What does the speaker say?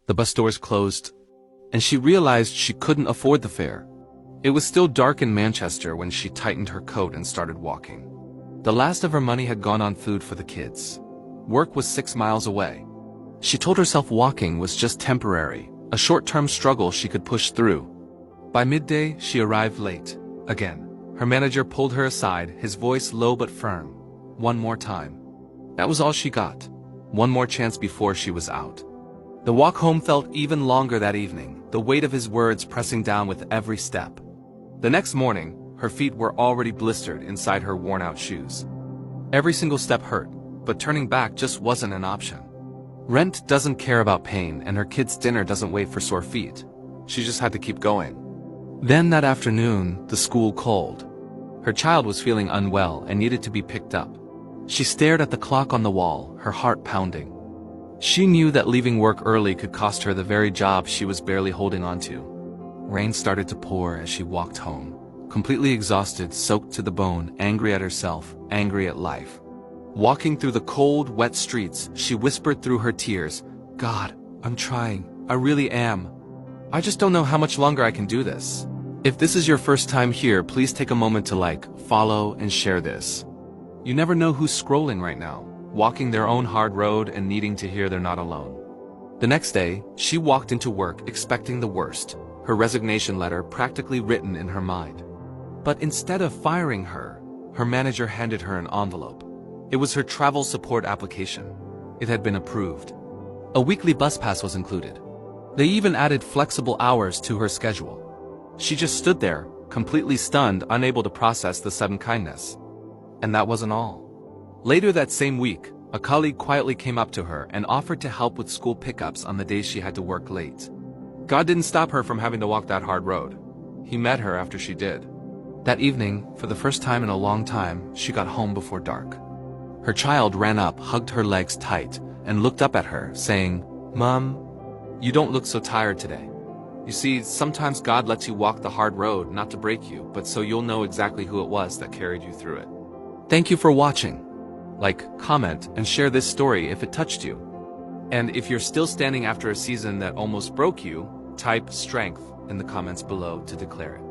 The bus doors closed, and she realized she couldn't afford the fare. It was still dark in Manchester when she tightened her coat and started walking. The last of her money had gone on food for the kids. Work was 6 miles away. She told herself walking was just temporary, a short-term struggle she could push through. By midday, she arrived late. Again, her manager pulled her aside, his voice low but firm. One more time. That was all she got. One more chance before she was out. The walk home felt even longer that evening, the weight of his words pressing down with every step. The next morning, her feet were already blistered inside her worn-out shoes. Every single step hurt, but turning back just wasn't an option. Rent doesn't care about pain, and her kid's dinner doesn't wait for sore feet. She just had to keep going. Then that afternoon, the school called. Her child was feeling unwell and needed to be picked up. She stared at the clock on the wall, her heart pounding. She knew that leaving work early could cost her the very job she was barely holding on to. Rain started to pour as she walked home, completely exhausted, soaked to the bone, angry at herself, angry at life. Walking through the cold, wet streets, she whispered through her tears, "God, I'm trying. I really am. I just don't know how much longer I can do this." If this is your first time here, please take a moment to like, follow, and share this. You never know who's scrolling right now, walking their own hard road and needing to hear they're not alone. The next day, she walked into work expecting the worst, her resignation letter practically written in her mind. But instead of firing her, her manager handed her an envelope. It was her travel support application. It had been approved. A weekly bus pass was included. They even added flexible hours to her schedule. She just stood there, completely stunned, unable to process the sudden kindness. And that wasn't all. Later that same week, a colleague quietly came up to her and offered to help with school pickups on the days she had to work late. God didn't stop her from having to walk that hard road. He met her after she did. That evening, for the first time in a long time, she got home before dark. Her child ran up, hugged her legs tight, and looked up at her, saying, "Mom, you don't look so tired today. You see, sometimes God lets you walk the hard road, not to break you, but so you'll know exactly who it was that carried you through it." Thank you for watching. Like, comment, and share this story if it touched you. And if you're still standing after a season that almost broke you, type strength in the comments below to declare it.